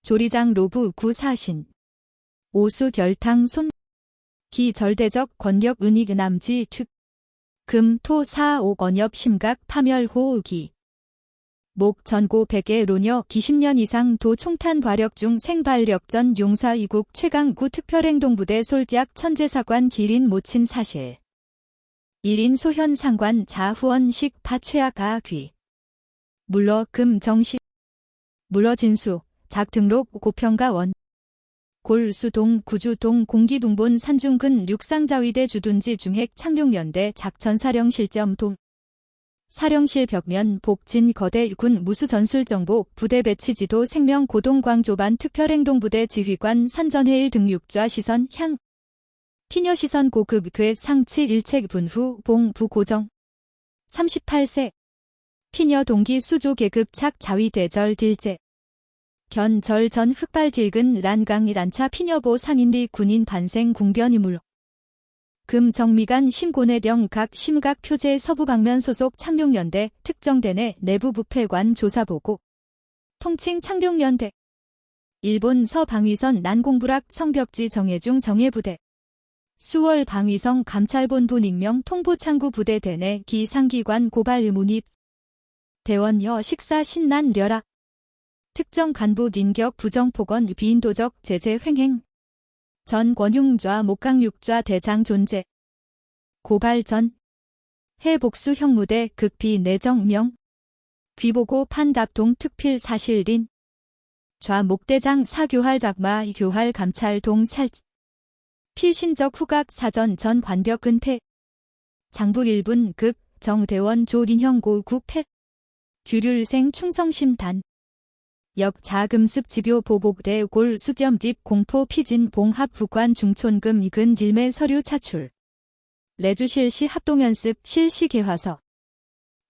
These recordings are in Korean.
조리장 로부 구사신. 오수 결탕 손. 기 절대적 권력 은익 남지 특. 금 토 사 옥 언엽 심각 파멸 호우기. 목 전고 백의 로녀 기십년 이상 도 총탄 발역 중 생발력전 용사 이국 최강구 특별행동부대 솔지학 천재사관 기린 모친 사실. 1인 소현 상관 자후원식 파최악 아귀. 물러 금 정시. 물러 진수 작 등록 고평가 원. 골수동 구주동 공기동본 산중근 육상자위대 주둔지 중핵 창룡연대 작전사령실점 동. 사령실 벽면 복진 거대 군 무수전술정보 부대 배치 지도 생명 고동광조반 특별행동부대 지휘관 산전해일 등 육좌 시선 향. 피녀 시선 고급 괴 상치 일책 분후 봉 부고정. 38세. 피녀 동기 수조 계급 착 자위 대절 딜제. 견절 전 흑발 딜근 란강 단차 피녀보 상인리 군인 반생 궁변이물. 금 정미간 심고내령 각 심각 표제 서부방면 소속 창룡연대 특정대 내부 부패관 조사보고. 통칭 창룡연대. 일본 서방위선 난공부락 성벽지 정예중 정예부대. 수월 방위성 감찰본부 닉명 통보창구 부대 대내 기상기관 고발 의문입. 대원여 식사 신난 려락. 특정 간부 인격 부정폭언 비인도적 제재 횡행. 전 권흉좌 목강육좌 대장 존재. 고발 전. 해복수 형무대 극비 내정명. 귀보고 판답동 특필 사실린. 좌 목대장 사교할 작마 교할 감찰 동찰. 필신적 후각 사전 전 관벽 은폐. 장부 1분 극 정대원 조린형 고국패. 규률생 충성심단. 역 자금습 지교 보복대 골 수점집 공포 피진 봉합 부관 중촌금 이근 딜매 서류 차출. 레주실시 합동연습 실시 개화서.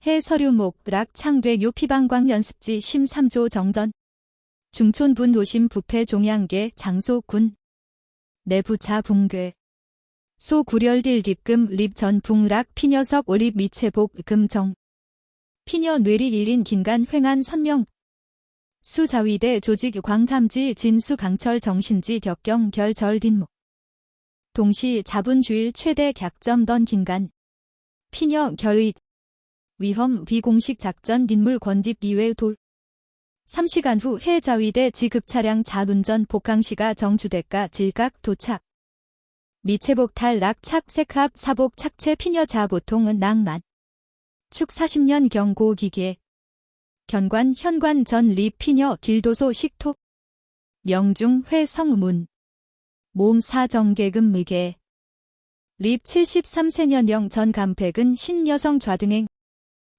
해 서류목 락 창배 요피방광 연습지 심 3조 정전. 중촌분 도심 부패 종양계 장소 군. 내부차 붕괴. 소 구렬딜 딥금 립 전 붕락 피녀석 올립 미체복 금정. 피녀 뇌리 1인 긴간 횡한 선명. 수자위대 조직 광탐지 진수 강철 정신지 격경 결절 딘목. 동시 자분주일 최대 객점 던 긴간. 피녀 결의. 위험 비공식 작전 딘물 권집 이외 돌. 3시간 후 해자위대 지급차량 자운전 복강시가 정주대가 질각 도착. 미체복 탈락 착색합 사복 착체 피녀 자보통은 낭만. 축 40년 경고기계. 견관 현관 전 립 피녀 길도소 식토. 명중 회성문. 몸 사정계금 미계. 립 73세년령 전 감팩은 신여성 좌등행.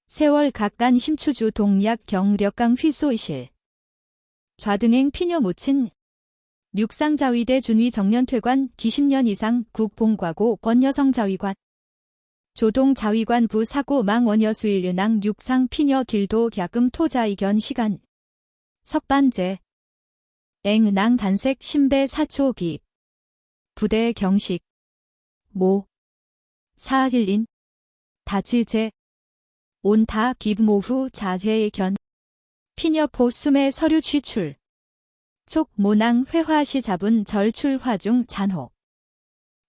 세월 각간 심추주 동약 경력강 휘소이실. 좌등행 피녀 모친. 육상자위대 준위 정년퇴관 기십년 이상 국봉과고 번여성자위관. 조동자위관 부사고 망원여수일은왕 육상 피녀 길도 갸금 토자이견 시간. 석반제. 앵낭 단색 신배 사초 비. 부대 경식. 모. 사일인. 다치제. 온타 기모후 자해의 견. 피녀포 숨의 서류 취출. 촉 모낭 회화시 잡은 절출 화중 잔호.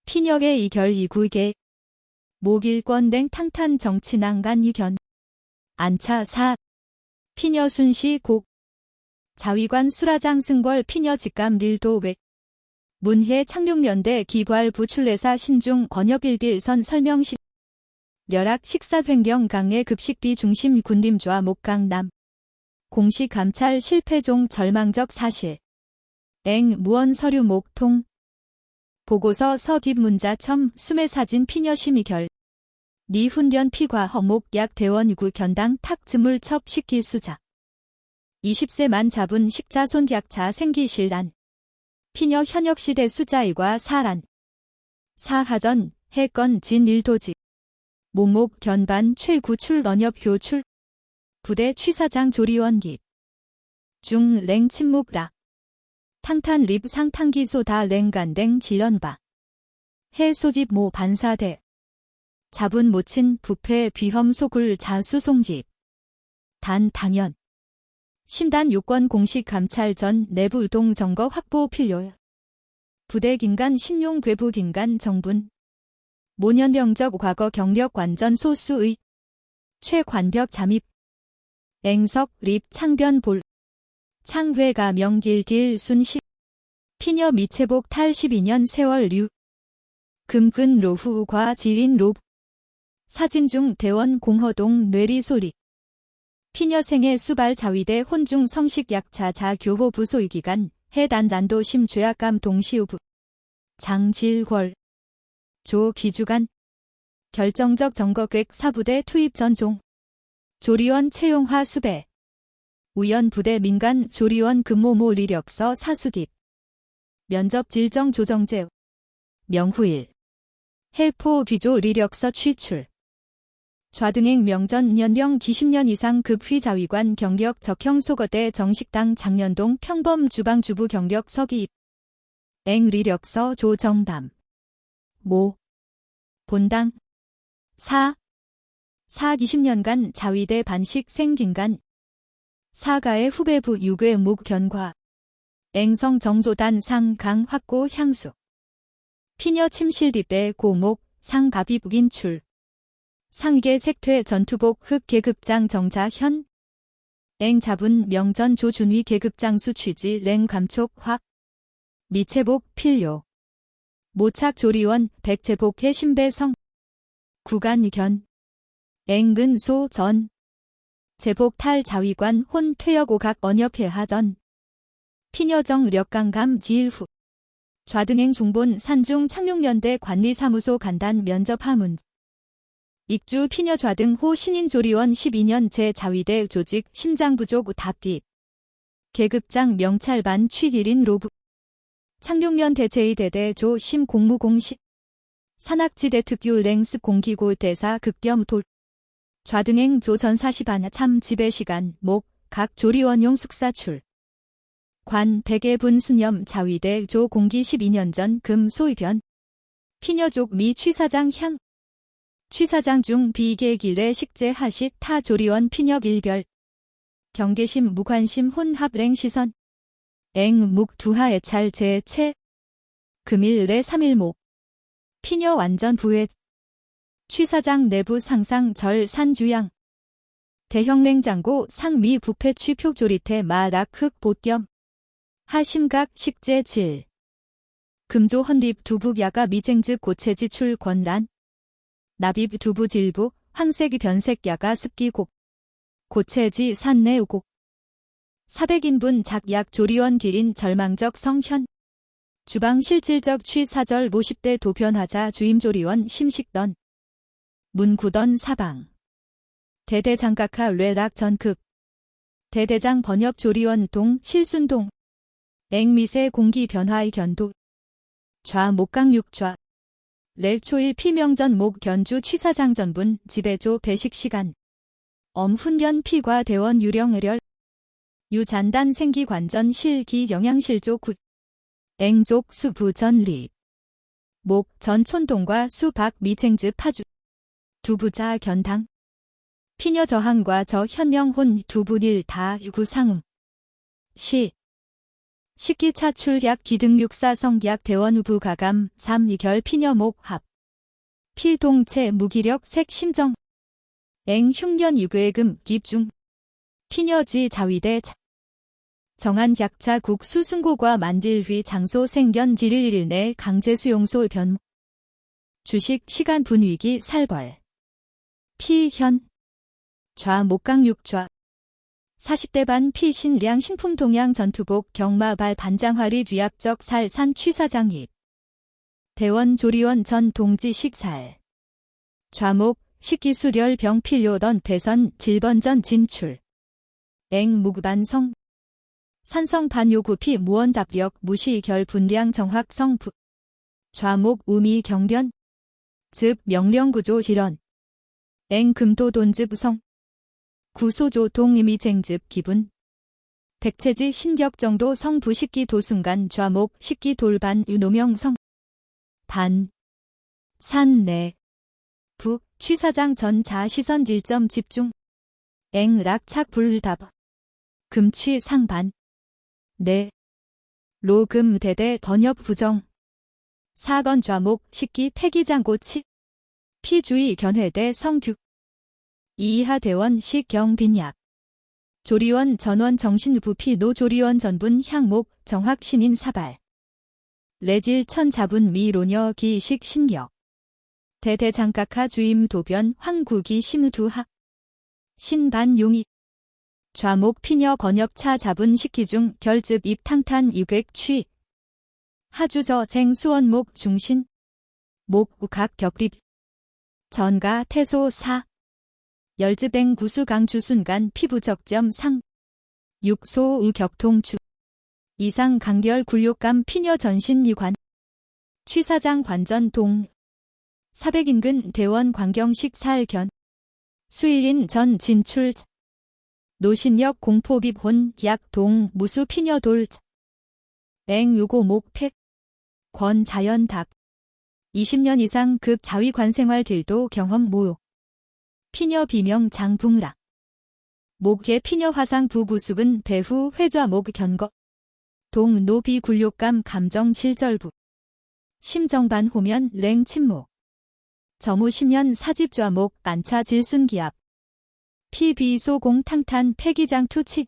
피녀의 이결 이구계. 목일권댕 탕탄 정치난간 이견. 안차 사. 피녀 순시 곡. 자위관 수라장 승벌 피녀 직감 릴도외. 문해 창룡연대 기괄 부출례사 신중 권여빌빌선 설명시. 려락 식사횡령 강의 급식비 중심 군림좌 목강남. 공식 감찰 실패종 절망적 사실. 앵 무언 서류 목통. 보고서 서딥 문자첨 수매 사진 피녀 심의결. 리 훈련 피과 허목 약 대원구 견당 탁 즈물첩 식기 수작. 20세 만 잡은 식자 손약차 생기실란. 피녀 현역시대 수자이과 사란. 사하전 해건 진일도지. 목목 견반 최구출 런엽 교출. 부대 취사장 조리원기. 중 랭 침묵락. 탕탄 립 상탕기소 다 랭간댕 질런바. 해 소집 모 반사대. 잡은 모친 부패 비험 소굴 자수송집. 단 당연. 심단 요건 공식 감찰 전 내부 유동 점거 확보 필요. 부대 긴간 신용 괴부 긴간 정분. 모년병적 과거 경력 완전 소수의. 최관벽 잠입. 앵석 립 창변 볼. 창회가 명길길 순시. 피녀 미체복 탈 12년 세월 류. 금근 로후 과 지린 로. 사진 중 대원 공허동 뇌리 소리. 피녀생의 수발 자위대 혼중 성식 약차 자교호 부소위 기간 해단 잔도 심 죄악감 동시우부. 장질궐. 조 기주간. 결정적 점거객 사부대 투입 전종. 조리원 채용화 수배. 우연 부대 민간 조리원 근모모 리력서 사수딥. 면접 질정 조정제. 명후일. 헬포 귀조 리력서 취출. 좌등행 명전 연령 기십년 이상 급휘 자위관 경력 적형 소거대 정식당 장년동 평범 주방 주부 경력 서기입. 앵 리력서 조정담. 모. 본당. 사 20년간 자위대 반식 생긴간. 사가의 후배부 유괴 목 견과. 앵성 정조단 상 강 확고 향수. 피녀 침실립대 고목 상 갑입 인출. 상계 색퇴 전투복 흑 계급장 정자현. 앵 잡은 명전 조준위 계급장수 취지 랭 감촉 확. 미체복 필요. 모착 조리원 백제복해 신배성. 구간 견. 앵근 소 전. 제복 탈 자위관 혼 퇴역 오각 언협해 하전. 피녀정 력강감 지일 후. 좌등행 중본 산중 창룡연대 관리사무소 간단 면접 하문. 익주 피녀 좌등 호 신인조리원 12년 제 자위대 조직 심장부족 답기. 계급장 명찰반 취기린 로부. 창룡연 대체의 대대 조심 공무공식. 산악지대 특유 랭스 공기고 대사 극겸 돌. 좌등행 조전사시반 참 지배시간 목 각 조리원용 숙사출. 관 백예분 수념 자위대 조 공기 12년 전 금 소위변. 피녀족 미 취사장 향. 취사장 중 비계길래 식재 하식 타 조리원 피녀 일별. 경계심 무관심 혼합랭 시선. 앵 묵 두하 애찰 제체. 금일래 3일목. 피녀 완전 부회. 취사장 내부 상상 절 산주양. 대형 냉장고 상미 부패 취표 조리태 마락 흑 보겸. 하심각 식재 질. 금조 헌립 두북 야가 미쟁즉 고체지 출 권란. 납입 두부 질부 황색 변색 야가 습기곡. 고체지 산내 우곡. 400인분 작약 조리원 기린 절망적 성현. 주방 실질적 취사절 모십대 도변하자 주임조리원 심식던. 문구던 사방. 대대장각하 뢰락 전급. 대대장 번역 조리원 동 실순동. 앵미세 공기 변화의 견도. 좌 목강 육좌. 렐초일 피명전 목 견주 취사장 전분 지배조 배식시간. 엄훈변 피과 대원 유령의렬. 유잔단 생기관전 실기 영양실조 굿. 앵족 수부 전립. 목 전촌동과 수박 미쟁즈 파주. 두부자 견당. 피녀 저항과 저현명혼 두부일 다 유구상음. 시. 식기차 출약 기등육사 성기약 대원우부 가감 3이결 피녀목 합. 필동체 무기력 색심정. 앵 흉년 유괴금 깁중. 피녀지 자위대 차. 정한약차 국 수승고과 만딜휘 장소 생견 지릴일 내 강제수용소 변. 주식 시간 분위기 살벌. 피현. 좌 목강 육좌. 40대 반 피신량 신품 동양 전투복 경마발 반장화리 뒤압적 살산 취사장 입. 대원 조리원 전 동지 식살. 좌목 식기수렬 병 필요던 배선 질번전 진출. 앵 무구반성. 산성 반요구피 무원답력 무시결 분량 정확성 부. 좌목 우미 경련. 즉 명령구조 실현. 앵 금도 돈즙성. 구소조 동이미쟁즙 기분. 백체지 신격정도 성부식기 도순간 좌목 식기 돌반 유노명성. 반. 산내. 부. 취사장 전 자시선 질점 집중. 앵 락착 불답. 금취 상반. 네. 로금 대대 던엽 부정. 사건 좌목 식기 폐기장고치. 피주의 견회대 성규. 이하 대원 식경빈약. 조리원 전원 정신부피 노조리원 전분 향목 정학 신인 사발. 레질 천자분 미로녀 기식 신격. 대대장각하 주임 도변 황구기 심두하. 신반용이. 좌목 피녀 건엽차 자분 식기중 결즙 입탕탄 이객 취. 하주저 생수원목 중신. 목각 격립. 전가 태소 사. 열즙행 구수강 주순간 피부적점 상. 육소의 격통추. 이상 강결 굴욕감 피녀 전신 이관. 취사장 관전 동. 사백인근 대원 광경식 살견. 수일인 전 진출. 노신역 공포빕 혼 약 동 무수 피녀 돌. 앵유고 목팩. 권 자연 닭. 20년 이상 급 자위관 생활 딜도 경험 모욕. 피녀 비명 장붕락. 목의 피녀 화상 부구숙은 배후 회좌목 견거. 동 노비 굴욕감 감정 질절부. 심정반 호면 랭 침묵. 점우 10년 사집좌목 안차 질순기압. 피비소공 탕탄 폐기장 투치.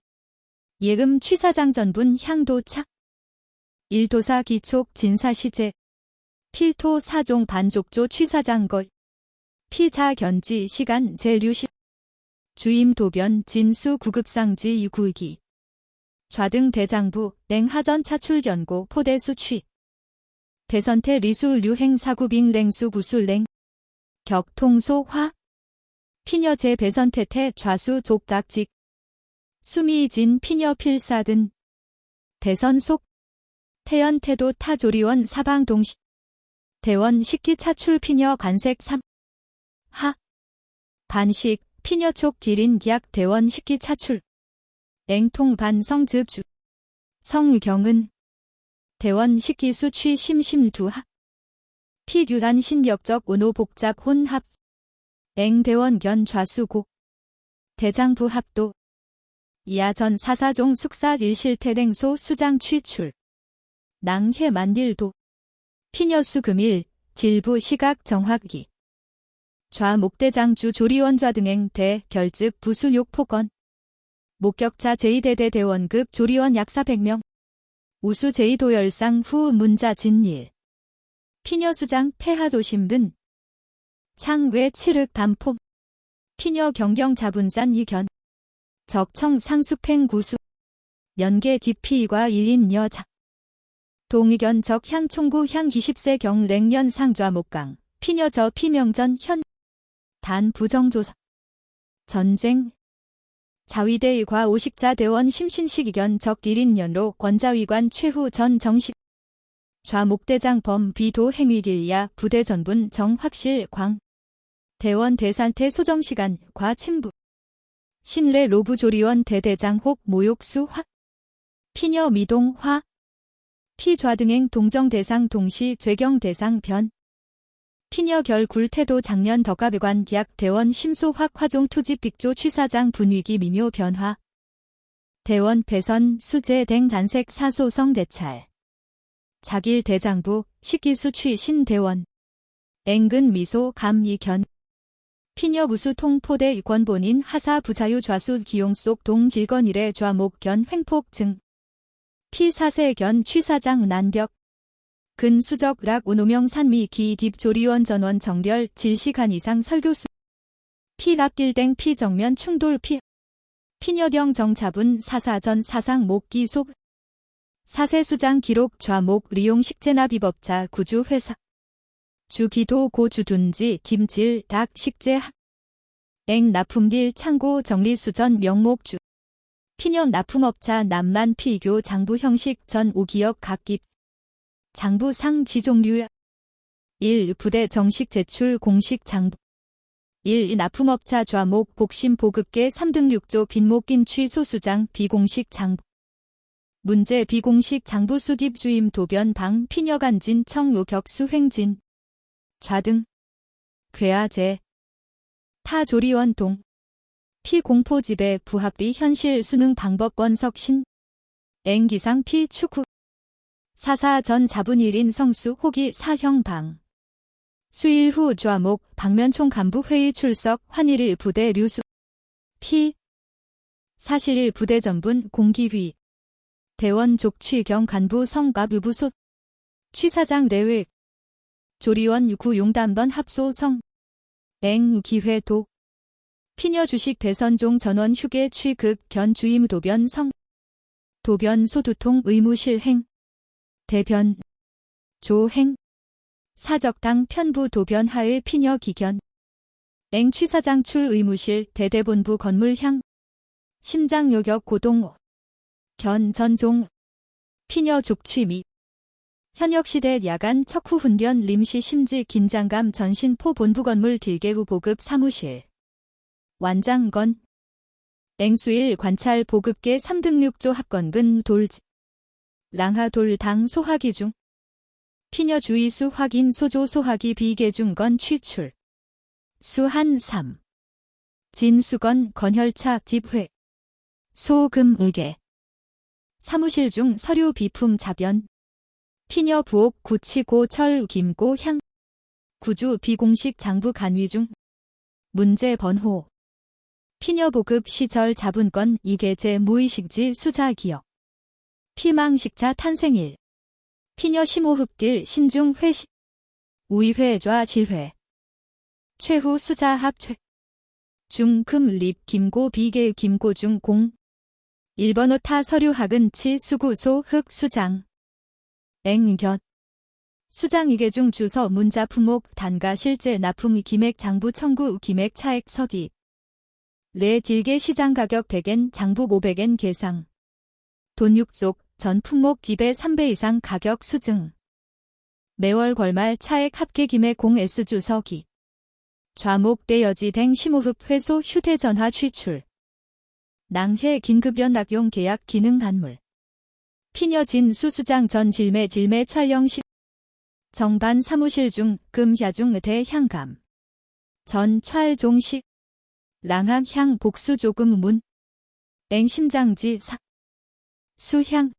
예금 취사장 전분 향도착. 일도사 기촉 진사시제. 필토 사종 반족조 취사장걸. 피자 견지 시간 제류시. 주임 도변 진수 구급상지 유구기. 좌등 대장부 냉하전 차출견고 포대수 취. 배선태 리수 류행 사구빙 랭수 구술랭. 격통소 화. 피녀제 배선태태 좌수 족각직. 수미진 피녀 필사든. 배선속. 태연태도 타조리원 사방동시. 대원 식기 차출 피녀 간색 3. 하. 반식 피녀촉 기린 기약 대원 식기 차출. 앵통 반성즙주. 성경은. 대원 식기 수취 심심두하. 피규단 신역적 온호 복잡 혼합. 앵대원견 좌수고. 대장부 합도. 이하전 사사종 숙사 일실태댕소 수장 취출. 낭해 만딜도. 피녀수 금일 질부 시각 정학기. 좌목대장주 조리원좌 등행 대 결즙 부수욕 포건. 목격자 제2대대 대원급 조리원 약 400명. 우수 제2도열상 후 문자 진일. 피녀수장 폐하조심 등. 창외 칠흑 반폼. 피녀 경경 자분산 이견. 적청 상수팽 구수. 연계 디피과 1인 여작. 동의견 적 향총구 향 20세 경 랭년 상좌 목강. 피녀 저 피명전 현. 단 부정조사. 전쟁. 자위대 과 오식자 대원 심신식 이견 적 1인연로 권자위관 최후 전 정식. 좌목대장 범 비도 행위길야 부대 전분 정확실 광. 대원 대산태 소정시간 과 침부. 신뢰 로부조리원 대대장 혹 모욕수 확. 피녀 미동 화. 피좌등행 동정대상 동시 죄경대상 변. 피녀 결굴 태도 작년 덕가배관 기약 대원 심소확 화종 투집 빅조 취사장 분위기 미묘 변화. 대원 배선 수재 댕 단색 사소성 대찰. 자길 대장부 식기수 취신 대원. 앵근 미소 감이 견. 피녀 무수 통포대 이권 본인 하사 부자유 좌수 기용 속 동질건 일의 좌목 견 횡폭 증. 피사세 견 취사장 난벽. 근수적 락 오노명 산미 기딥 조리원 전원 정렬 질시간 이상 설교수. 피랍딜댕 피정면 충돌 피. 피녀경 정자분 사사전 사상 목기 속. 사세수장 기록 좌목 리용 식재납입업자 구주 회사. 주기도 고주둔지 dim질 닭 식재 앵 납품딜 창고 정리수전 명목주. 피녀 납품업자 남만 피교 장부 형식 전 오기역 각깁. 장부 상 지종류. 1. 부대 정식 제출 공식 장부. 1. 납품업자 좌목 복심 보급계 3등 6조 빈목긴 취소수장 비공식 장부. 문제 비공식 장부 수딥 주임 도변 방 피녀간진 청요 격수 횡진. 좌등. 괴하제. 타조리원 동. 피공포집의 부합비 현실 수능 방법권 석신. 앵기상 피축후. 사사 전 자분 1인 성수 호기 사형방. 수일 후 좌목 박면총 간부 회의 출석 환일일 부대 류수. 피. 사실일 부대 전분 공기휘. 대원 족취경 간부 성갑 의부소. 취사장 레외. 조리원 구용담번 합소성. 앵 기회도. 피녀 주식 대선종 전원 휴게 취극 견 주임 도변 성. 도변 소두통 의무 실행. 대변. 조행. 사적당 편부 도변 하의 피녀 기견. 앵 취사장 출 의무실 대대본부 건물향. 심장 요격 고동. 견 전종. 피녀 족취 및. 현역시대 야간 척후 훈변 림시 심지 긴장감 전신포 본부 건물 딜개후 보급 사무실. 완장건. 앵수일 관찰 보급계 3등 6조 합건근 돌지. 랑하돌 당 소화기 중. 피녀 주의수 확인 소조 소화기 비계중건 취출. 수한 3. 진수건 건혈차 집회. 소금 의계. 사무실 중 서류 비품 자변. 피녀 부옥 구치고 철 김고 향. 구주 비공식 장부 간위 중. 문제 번호. 피녀 보급 시절 자분권 이계제 무의식지 수자 기억. 피망식자 탄생일. 피녀 심호흡길 신중 회시. 우이회 좌 질회. 최후 수자 합최. 중금 립 김고 비계 김고중 공. 1번 오타 서류 학은 치 수구소 흑 수장. 앵곁. 수장 이계중 주서 문자 품목 단가 실제 납품 기맥 장부 청구 기맥 차액 서디. 레 딜계 시장 가격 100엔 장부 500엔 계상. 돈 6족 전 품목 집에 3배 이상 가격 수증. 매월 걸말 차액 합계 김액 0S 주서기. 좌목 대여지 댕 심호흡 회소 휴대전화 취출. 낭해 긴급연 악용 계약 기능 한물. 피녀 진수 수장 전 질매 촬영 시. 정반 사무실 중 금야중 대향감. 전 촬종식. 랑학향 복수 조금 문. 앵심장지 사. 수향.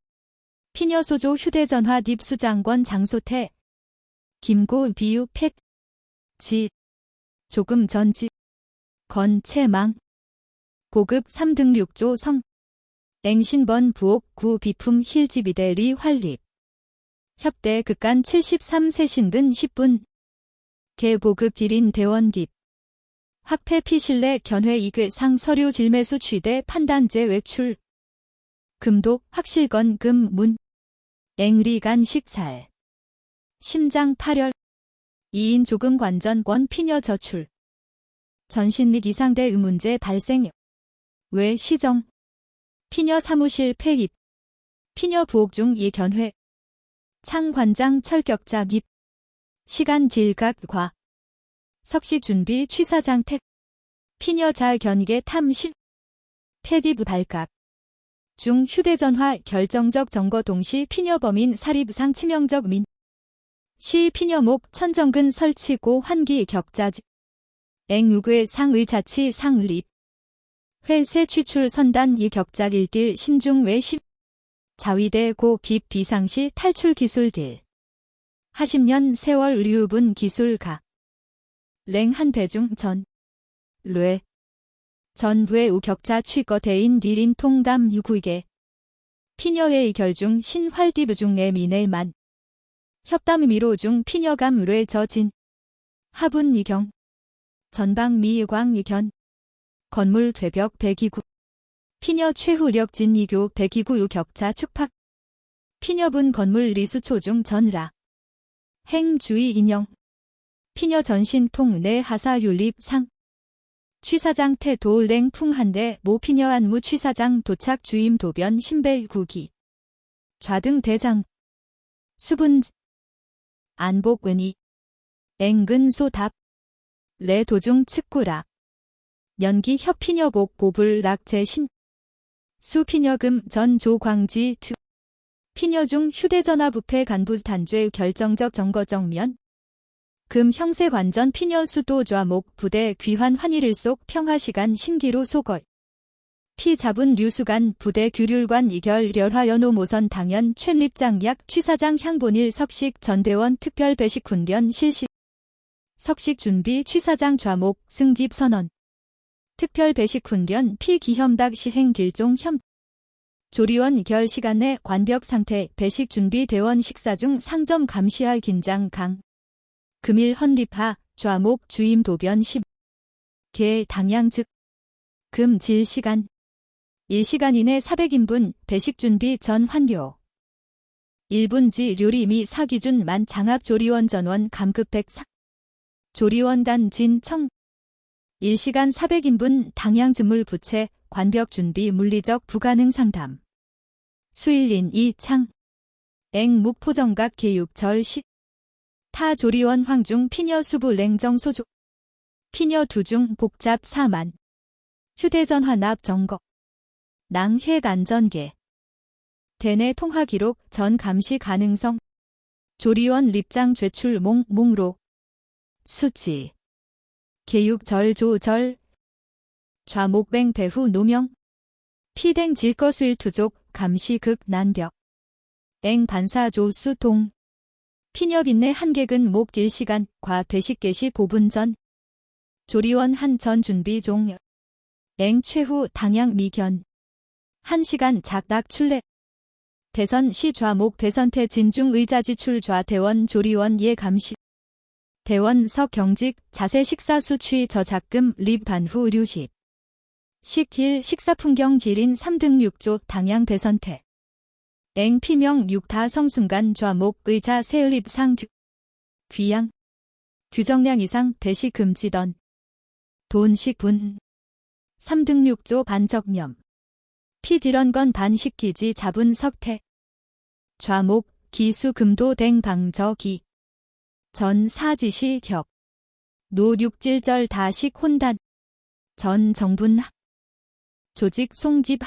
피녀 소조 휴대전화 딥 수장권 장소태. 김고 비유 팩. 지. 조금 전지. 건채망. 보급 3등 6조 성. 앵신번 부옥 구 비품 힐지비대 리 활립. 협대 극간 73세 신근 10분. 개보급 딜인 대원 딥. 확패 피실내 견회 이괴상 서류 질매수 취대 판단제 외출. 금독 확실건 금문. 앵리간 식살. 심장 파열. 2인 조금 관전권 피녀 저출. 전신릭 이상대 의문제 발생. 외 시정. 피녀 사무실 폐입. 피녀 부옥 중 이 견회. 창관장 철격자 깁. 시간 질각 과. 석시 준비 취사장 택. 피녀 자 견익의 탐심. 폐디부 발각. 중 휴대전화 결정적 점거 동시 피녀 범인 사립상 치명적 민. 시 피녀목 천정근 설치고 환기 격자지. 앵우괴 상의 자치 상립. 회세 취출 선단 이 격작 일길 신중 외십. 자위대 고 깁 비상시 탈출 기술딜. 하십년 세월 류분 기술가. 랭 한 배중 전. 뢰. 전부의 우격자 취거 대인 딜인 통담 유구이게. 피녀의 결중 신활디브 중 내 미넬만. 협담 미로 중 피녀감 뢰 저진. 하분 이경. 전방 미광 이견. 건물 되벽 백이구. 피녀 최후력 진이교 백이구 유격자 축팍. 피녀분 건물 리수초 중 전라. 행주의 인형. 피녀 전신통 내 하사 율립 상. 취사장 태도 랭 풍한대 모 피녀 안무 취사장 도착 주임 도변 신벨 구기. 좌등 대장. 수분. 안복 은희. 앵근 소답. 레 도중 측구락. 연기 협피녀복 보불 락제신. 수피녀금 전 조광지 투. 피녀 중 휴대전화 부패 간부 단죄 결정적 점거 정면. 금 형세 관전 피녀 수도 좌목 부대 귀환 환일을 속 평화시간 신기루 소거 피 잡은 류수간 부대 규률관 이결 렬화 연호모선 당연 최립장약 취사장 향본일 석식 전대원 특별 배식 훈련 실시 석식 준비 취사장 좌목 승집 선언 특별 배식 훈련 피 기혐닭 시행 길종 혐 조리원 결 시간 내 관벽 상태 배식 준비 대원 식사 중 상점 감시할 긴장 강 금일 헌립하 좌목 주임 도변 10 개 당양 즉 금 질 시간 1시간 이내 400인분 배식 준비 전 완료 1분지 요리 미 사기준 만 장합 조리원 전원 감급백 사 조리원단 진청 1시간 400인분 당양 즈물 부채 관벽 준비 물리적 불가능 상담 수일린 이창 앵묵 포정각 계육절 시 타 조리원 황중 피녀 수부 냉정 소조 피녀 두중 복잡 4만 휴대전화 납 점거 낭획 안전계 대내 통화 기록 전 감시 가능성 조리원 립장 죄출 몽로 수치 계육절 조절 좌목뱅 배후 노명 피댕 질거수일 투족 감시 극 난벽 앵 반사 조수 동 피녀 빈내 한객은 목 딜시간 과 배식 개시 5분 전 조리원 한 전 준비 종 앵 최후 당양 미견 1시간 작닭 출래 대선 시 좌목 배선태 진중 의자 지출 좌 대원 조리원 예 감시 대원 석 경직 자세 식사수 취 저작금 립 반후 류십 식힐 식사풍경 지린 3등 6조 당양 배선태 앵 피명 6다 성순간 좌목 의자 세을입 상규 귀양 규정량 이상 배식 금지던 돈식분 3등 6조 반적념 피디런건 반식기지 잡은 석태 좌목 기수 금도 댕 방저기 전 사지시 격 노 6질절 다식 혼단 전 정분 조직 송집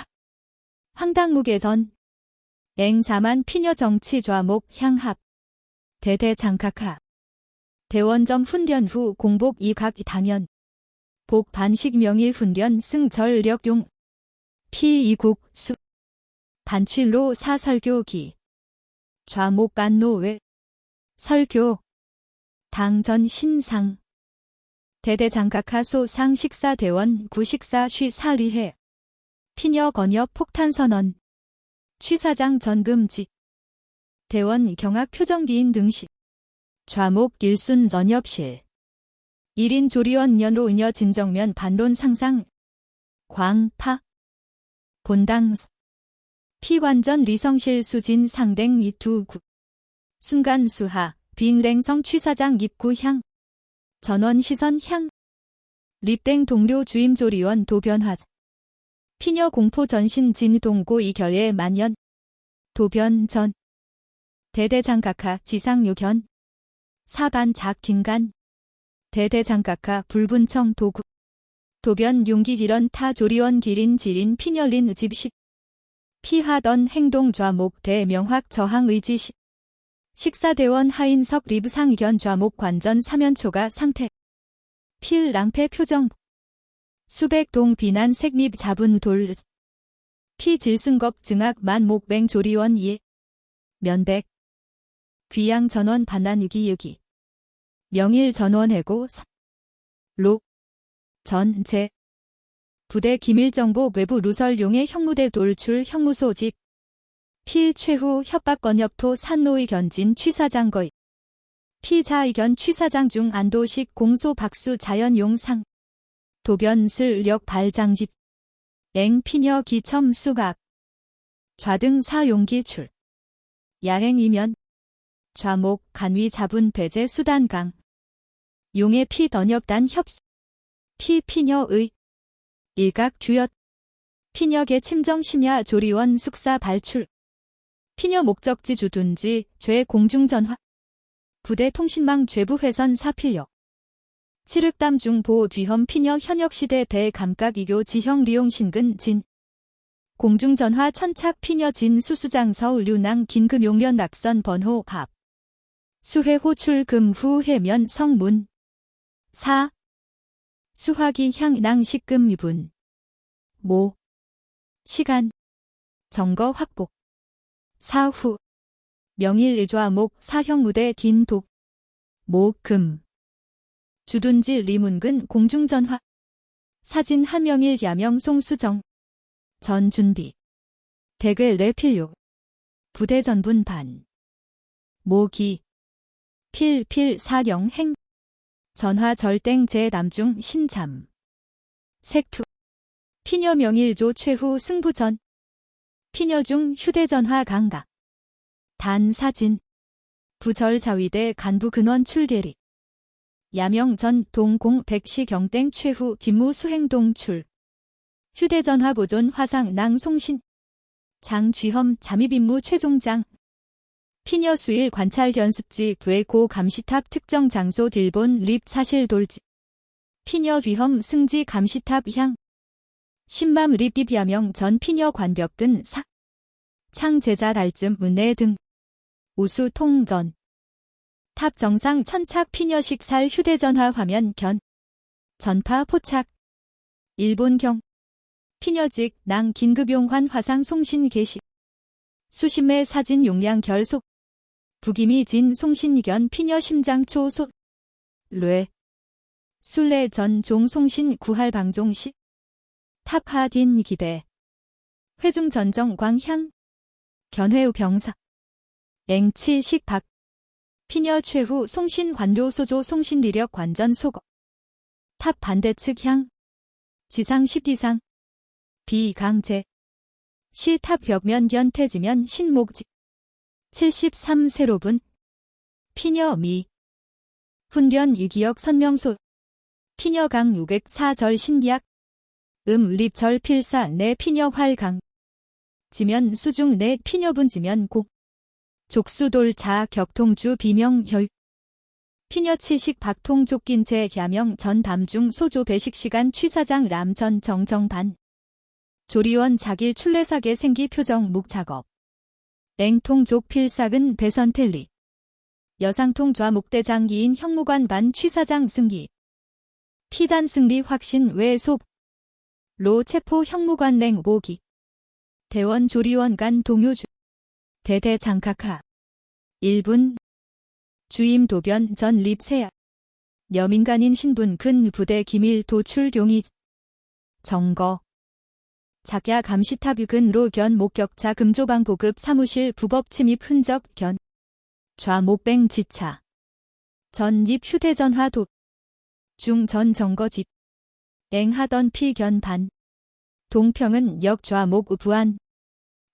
황당무게던 앵자만 피녀 정치 좌목 향합 대대 장각하 대원점 훈련 후 공복 이각 당연 복 반식 명일 훈련 승전력용 피 이국 수 반출로 사설교기 좌목 간노외 설교 당전 신상 대대 장각하 소상 식사 대원 구식사 쉬 사리해 피녀 건엽 폭탄 선언 취사장 전금지 대원 경악 표정기인 등시 좌목 일순 전엽실 1인 조리원 연로 은여 진정면 반론 상상 광파 본당 피관전 리성실 수진 상댕 이투구 순간 수하 빙랭성 취사장 입구향 전원 시선 향 립땡 동료 주임 조리원 도변화 피녀 공포 전신 진동고 이결의 만연 도변 전 대대장각하 지상요견 사반 작긴간 대대장각하 불분청 도구 도변 용기 기런 타 조리원 기린 지린 피녀린 집시 피하던 행동 좌목 대명확 저항 의지시 식사대원 하인석 리브상 의견 좌목 관전 사면초가 상태 필 랑패 표정 수백동 비난 색립 잡은 돌 피질순겁 증악 만목뱅 조리원 예 면백 귀양 전원 반란유기유기 명일 전원 해고 록 전제 부대 기밀정보 외부 루설용의 형무대 돌출 형무소 집 필 최후 협박건협토 산노의 견진 취사장거의 피자의견 취사장 중 안도식 공소 박수 자연용상 도변슬력 발장집 앵 피녀 기첨 수각 좌등 사용기 출 야행이면 좌목 간위 잡은 배제 수단강 용의 피 던협단 협스 피 피녀의 일각 주엿 피녀계 침정 심야 조리원 숙사 발출 피녀 목적지 주둔지 죄 공중전화 부대 통신망 죄부 훼손 사필력 칠흑담 중 보호 뒤험 피녀 현역시대 배 감각 이교 지형 리용 신근 진 공중전화 천착 피녀 진 수수장 서울 류낭 긴급 용련 낙선 번호 갑 수회 호출 금후 해면 성문. 4. 수화기 향 낭식금 유분. 모. 시간. 정거 확복. 사후. 명일 일좌목 사형무대 긴독. 모 금. 주둔지 리문근 공중전화. 사진 한명일 야명 송수정. 전 준비. 대괴 레필요. 부대 전분 반. 모기. 필필 사령 행. 전화 절땡 제 남중 신참. 색투. 피녀 명일조 최후 승부전. 피녀 중 휴대전화 강각. 단 사진. 부절 자위대 간부 근원 출계리. 야명 전 동공 백시 경땡 최후 뒷무 수행동 출. 휴대전화 보존 화상 낭송신. 장쥐험 잠입임무 최종장. 피녀 수일 관찰 견습지 괴고 감시탑 특정 장소 딜본 립 사실 돌지. 피녀 뒤험 승지 감시탑 향. 신밤 립입 야명 전 피녀 관벽 근 사. 창 제자 달쯤 은혜 등. 우수 통전. 탑 정상 천착 피녀식 살 휴대전화 화면 견. 전파 포착. 일본경. 피녀직 낭 긴급용환 화상 송신 게시. 수심의 사진 용량 결속. 부기미 진 송신견 피녀 심장 초소. 뢰. 술래 전 종 송신 구할 방종시. 탑하딘 기배. 회중 전정 광향. 견회우 병사. 앵치식 박. 피녀 최후 송신 관료 소조 송신리력 관전 소거. 탑 반대측 향. 지상 10이상. 비강제. 시 탑 벽면 견태지면 신목지. 73 세로분. 피녀 미. 훈련 유기역 선명소. 피녀 강 유객 사절 신비약. 립절 필사 내 피녀 활강. 지면 수중 내 피녀분 지면 고. 족수돌 자 격통주 비명 혈. 피녀 치식 박통 족긴제 야명 전 담중 소조 배식시간 취사장 람전 정정반. 조리원 자길 출래사계 생기 표정 묵작업. 앵통족 필삭은 배선텔리. 여상통 좌목대장기인 형무관 반 취사장 승기. 피단 승리 확신 외소. 로 체포 형무관 랭 모기. 대원 조리원 간 동요주. 대대장카카. 1분. 주임 도변 전 립세야. 여민간인 신분 근 부대 기밀 도출 용의. 정거. 작야 감시탑 유근로 견 목격자 금조방 보급 사무실 부법 침입 흔적 견. 좌목뱅 지차. 전입 휴대전화 도. 중전 정거집. 앵하던 피견 반. 동평은 역 좌목 부안.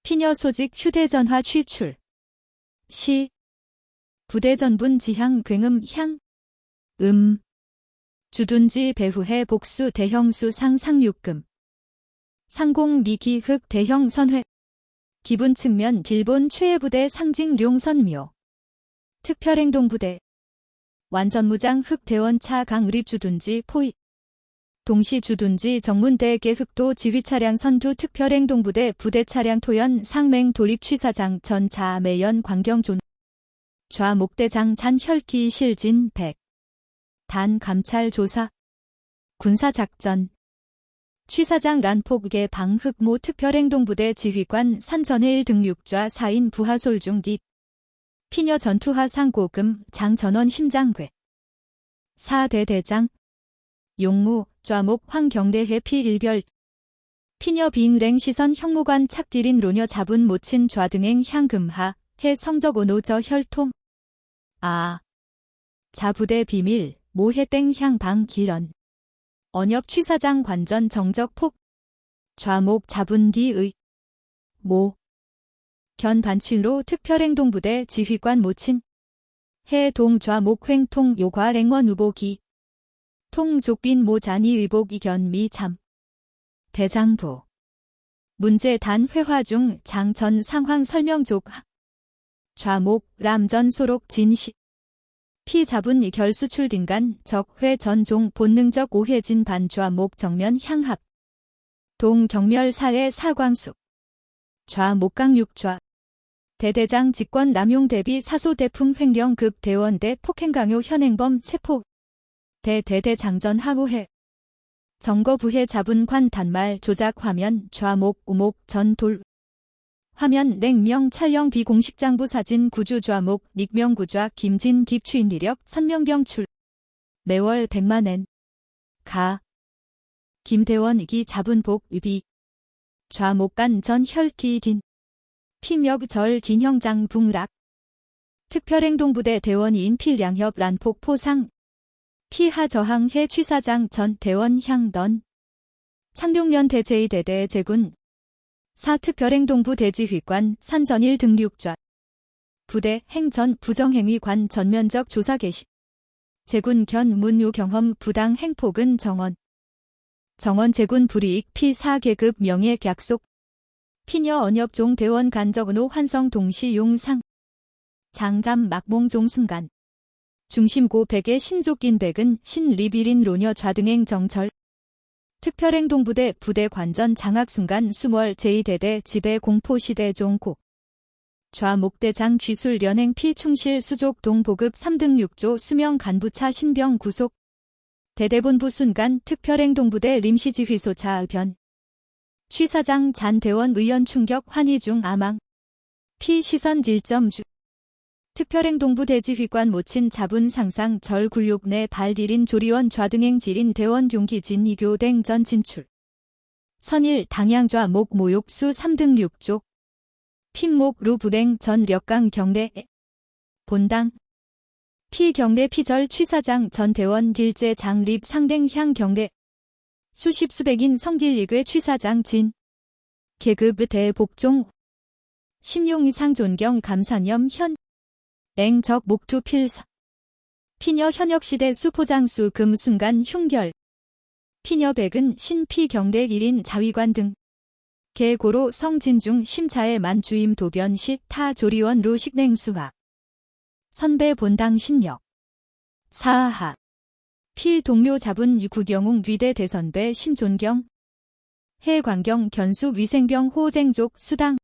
피녀 소직 휴대전화 취출. 시. 부대전분 지향 굉음 향. 주둔지 배후해 복수 대형수 상상육금. 상공 미기 흑 대형 선회. 기분 측면 길본 최애부대 상징 룡선묘. 특별행동부대. 완전무장 흑 대원차 강립 주둔지 포위. 동시 주둔지 정문대계 흑도 지휘차량 선두 특별행동부대 부대차량 토연 상맹 돌입 취사장 전자 매연 광경존. 좌목대장 잔 혈기 실진 백. 단 감찰 조사. 군사작전. 취사장 란폭계 방흑모 특별행동부대 지휘관 산전해일 등 6좌 4인 부하솔 중 딥. 피녀 전투하 상고금 장전원 심장괴. 4대 대장. 용무 좌목 황경대해 피일별. 피녀 빙랭 시선 형무관 착딜인 로녀 자분 모친 좌등행 향금하 해 성적오노저 혈통. 자부대 비밀 모해땡 향방 기런. 언협 취사장 관전 정적 폭. 좌목 자분 뒤의. 모. 견 반출로 특별행동부대 지휘관 모친. 해 동 좌목 횡통 요과 랭원 우보기. 통 족빈 모 잔이 의복 이견 미 참. 대장부. 문제 단 회화 중 장전 상황 설명 족. 좌목 람전 소록 진시. 피 잡은 결수출 딩간 적회 전종 본능적 오해진 반좌목 정면 향합. 동 경멸 사례 사광숙. 좌목강 육좌. 대대장 직권 남용 대비 사소대품 횡령급 대원대 폭행강요 현행범 체포. 대대장전 하고해. 점거부해 자분관 단말 조작 화면 좌목 우목 전돌. 화면 냉명 촬영 비공식장부 사진 구주 좌목 닉명 구좌 김진 깁추인 이력 선명병출. 매월 100만엔. 가. 김대원 이기 자분복 위비. 좌목간 전 혈기 딘. 피력 절 긴형장 붕락. 특별행동부대 대원인 필량협 란폭 포상. 피하 저항해 취사장 전 대원 향던. 창룡련 대제의대대 제군. 사특별행동부 대지휘관 산전일 등륙좌. 부대 행전 부정행위관 전면적 조사 개시. 제군 견 문유 경험 부당 행폭은 정원. 정원 제군 불이익 피4계급 명예약속. 피녀 언협종 대원 간적은호 환성 동시 용상. 장잠 막몽종 순간. 중심고 백의 신족인 백은 신리비린 로녀 좌등행 정철. 특별행동부대 부대 관전 장악 순간 수월 제2대대 지배 공포시대 종고. 좌목대장 쥐술 연행 피충실 수족 동보급 3등 6조 수명 간부차 신병 구속. 대대본부 순간 특별행동부대 림시지휘소 차변. 취사장 잔대원 의원 충격 환희 중 아망. 피시선 질점주. 특별행동부 대지휘관 모친 자분 상상 절 굴욕 내 발디린 조리원 좌등행 지린 대원 용기진 이교댕 전 진출. 선일 당양좌 목 모욕수 3등 6조. 핀목 루 불행 전 력강 경례. 본당. 피 경례 피절 취사장 전 대원 길제 장립 상댕 향 경례. 수십 수백인 성길리괴 취사장 진. 계급 대복종. 심용 이상 존경 감사념 현. 앵적 목투 필사. 피녀 현역시대 수포장수 금 순간 흉결. 피녀 백은 신피 경례 1인 자위관 등. 계고로 성진중 심차의 만주임 도변시 타 조리원 로 식냉수학. 선배 본당 신력. 사하. 피 동료 잡은 구경웅 위대 대선배 심존경. 해광경 견수 위생병 호쟁족 수당.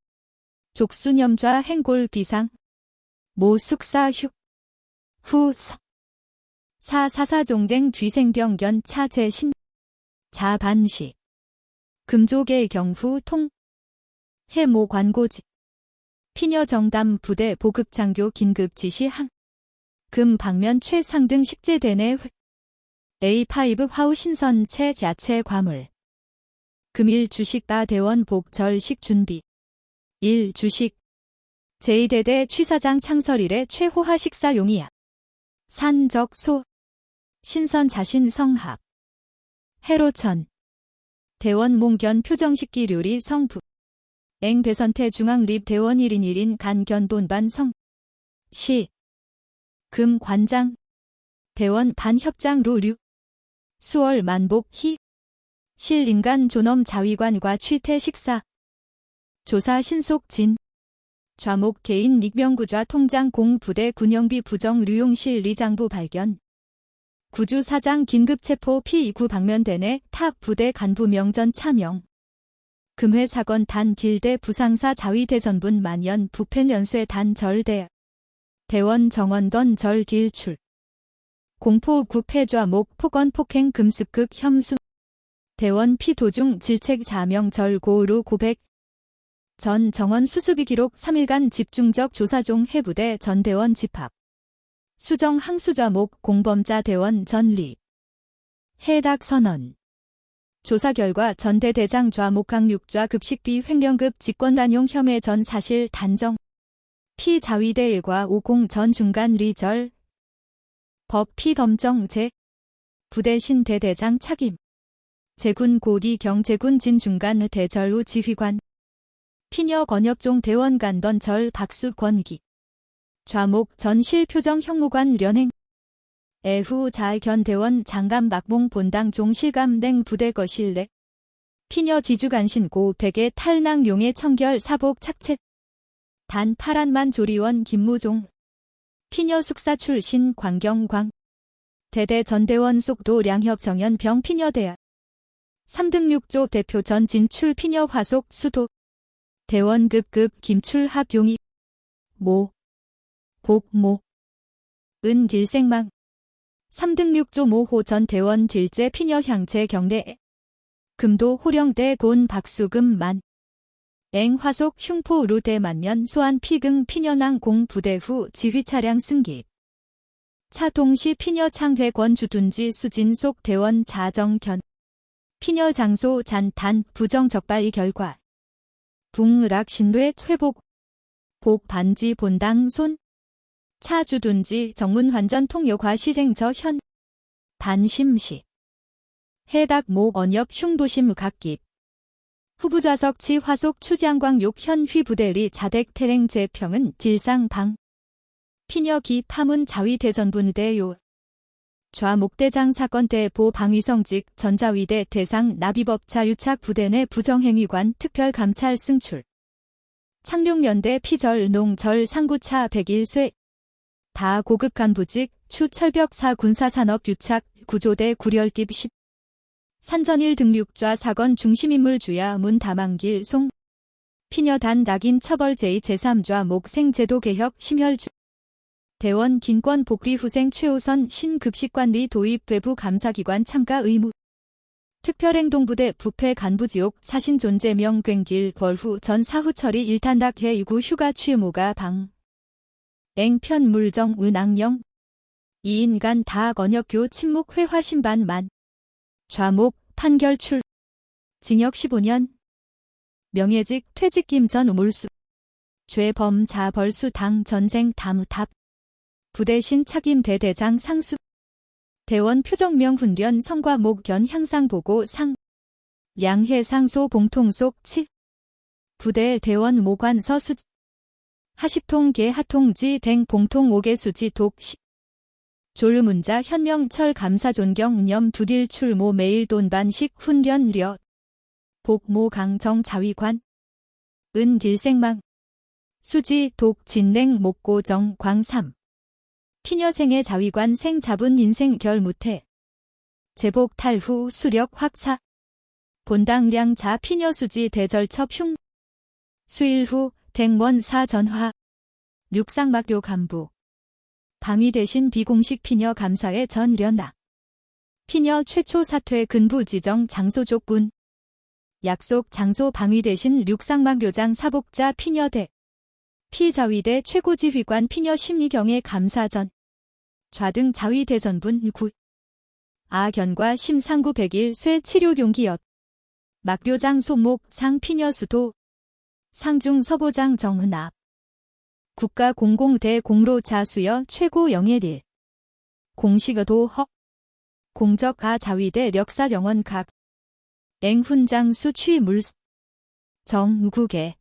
족수념좌 행골 비상. 모 숙사 흉. 후사. 사사종쟁 뒤생병견 차제신. 자반시. 금조계 경후 통. 해모 관고지. 피녀 정담 부대 보급장교 긴급 지시항. 금 방면 최상등 식재대내 A5 화우 신선체 자체 과물. 금일 주식 다 대원 복절식 준비. 1 주식. 제2대대 취사장 창설일의 최호하 식사 용이야. 산적소. 신선 자신 성합. 해로천. 대원 몽견 표정식기 료리 성부. 앵 배선태 중앙립 대원 1인 1인 간견 본반 성. 시. 금 관장. 대원 반협장 로류. 수월 만복 희. 실인간 존엄 자위관과 취태 식사. 조사 신속 진. 좌목 개인 닉명구좌 통장 공부대 군영비 부정 류용실 리장부 발견. 구주 사장 긴급 체포 P2구 방면대 내 탑 부대 간부 명전 차명. 금회 사건 단 길대 부상사 자위 대전분 만연 부펜 연쇄 단 절대. 대원 정원던 절 길출. 공포 구패좌목 폭언 폭행 금습극 혐수. 대원 피 도중 질책 자명 절 고루 고백. 전 정원 수습이 기록 3일간 집중적 조사종 해부대 전 대원 집합. 수정 항수좌목 공범자 대원 전리. 해닥 선언. 조사 결과 전대대장 좌목 강육좌 급식비 횡령급 직권滥용 혐의 전 사실 단정. 피자위대 일과 50 전 중간 리절. 법 피검정 제. 부대 신대대장 차김. 제군 고리 경제군 진 중간 대절우 지휘관. 피녀 건협종 대원 간던 절 박수 권기. 좌목 전 실표정 형무관 련행. 애후 자견 대원 장감 막봉 본당 종 실감 댕 부대 거실내. 피녀 지주간신 고 백의 탈낭 용의 청결 사복 착책. 단 파란만 조리원 김무종. 피녀 숙사 출신 광경광. 대대 전대원 속도 량협 정연병 피녀대학. 3등 6조 대표 전 진출 피녀 화속 수도. 대원급급 김출합 용이. 모, 복, 모. 은 딜생망. 3등 6조 모호 전 대원 딜제 피녀 향제 경례. 금도 호령대 곤 박수금 만. 앵 화속 흉포 루대 만면 소환 피긍 피녀낭 공 부대 후 지휘 차량 승기. 차 동시 피녀 창회권 주둔지 수진속 대원 자정견. 피녀 장소 잔탄 부정 적발 이 결과. 붕락 신뢰 회복. 복 반지 본당 손. 차 주둔지 정문 환전 통요과 시생저 현. 반심시. 해닥 목 언엽 흉도심 각깁. 후부좌석 치 화속 추지항광 욕현 휘부대리 자댁 태랭 제평은 딜상 방. 피녀 기 파문 자위 대전분대요. 좌목대장 사건대 보 방위성직 전자위대 대상 나비법차 유착 부대 내 부정행위관 특별감찰 승출. 창룡연대 피절 농절 상구차 101쇠. 다 고급 간부직 추 철벽사 군사산업 유착 구조대 구렬집 10. 산전일 등륙좌 사건 중심인물 주야 문 다망길 송. 피녀단 낙인 처벌 제2제3좌 목생제도 개혁 심혈주. 대원 긴권 복리 후생 최우선 신급식관리 도입 외부 감사기관 참가 의무. 특별행동부대 부패 간부지옥 사신 존재명 괭길 벌후 전 사후 처리 일탄닥해 이구 휴가 취무가 방. 앵편 물정 은앙령. 이인간 다 언역교 침묵 회화 신반 만. 좌목 판결 출. 징역 15년. 명예직 퇴직 김전 우물수. 죄범 자벌수 당 전생 담답. 부대신 착임 대대장 상수. 대원 표정명 훈련 성과 목견 향상 보고 상. 양해 상소 봉통속 치. 부대 대원 모관서 수. 하십통 계 하통지 댕 봉통 5개 수지 독 10. 졸문자 현명철 감사 존경 념 두딜 출모 매일 돈반식 훈련 려. 복모 강정 자위관. 은 딜생망. 수지 독 진냉 목고정 광삼. 피녀생의 자위관 생 잡은 인생 결 무태. 제복 탈후 수력 확사. 본당량 자 피녀 수지 대절첩 흉. 수일 후 댕원 사 전화. 육상막료 간부. 방위 대신 비공식 피녀 감사의 전련나. 피녀 최초 사퇴 근부 지정 장소 조군. 약속 장소 방위 대신 육상막료장 사복자 피녀대. 피자위대 최고지휘관 피녀 심리경의 감사전. 좌등 자위대전분 9. 아견과 심상구 100일 쇠 치료용기였. 막료장 소목 상 피녀 수도. 상중 서보장 정은압. 국가공공대 공로 자수여 최고 영예릴. 공식의도 헉. 공적 아 자위대 력사 영원 각. 앵훈장 수취 물스. 정국에.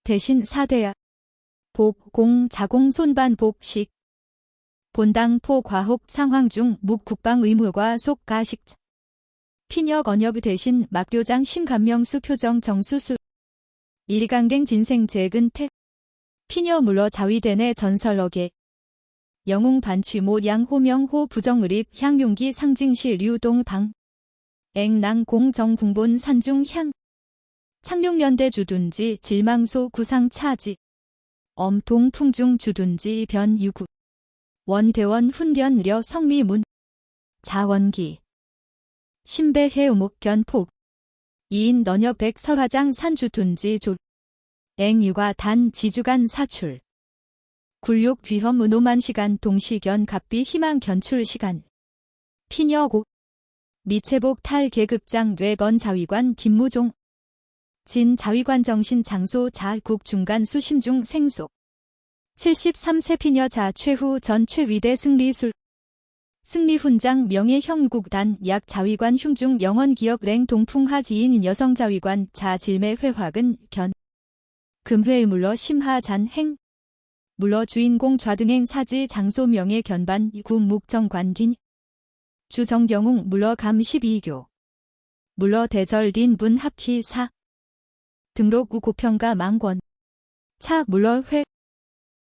대신 사대야. 복, 공, 자공 손반 복식. 본당 포 과혹 상황 중 묵 국방 의무과 속 가식. 피녀 언협 대신 막료장 심감명수 표정 정수술. 일강갱 진생 재근태. 피녀 물러 자위대 내 전설어계. 영웅 반취모 양호명호 부정의립 향용기 상징시 류동 방. 앵낭 공정 궁본 산중 향. 창룡연대 주둔지 질망소 구상 차지. 엄동 풍중 주둔지 변유구. 원대원 훈련 려 성미문. 자원기. 신배해 우목견폭. 이인 너녀 백 설화장 산주둔지 졸. 앵유가 단 지주간 사출. 굴욕 귀험 은오만 시간 동시견 갑비 희망 견출 시간. 피녀고. 미체복 탈 계급장 뇌번 자위관 김무종. 진 자위관 정신 장소 자국 중간 수심중 생속. 73세 피녀 자 최후 전 최위대 승리술. 승리훈장 명예형국단 약 자위관 흉중 영원기억 랭 동풍하 지인 여성자위관 자 질매 회화근 견. 금회의 물러 심하 잔행. 물러 주인공 좌등행 사지 장소 명예 견반 구 묵정관긴. 주정영웅 물러 감 12교. 물러 대절 린분 합희 사. 등록 우 고평가 망권. 차 물러 회.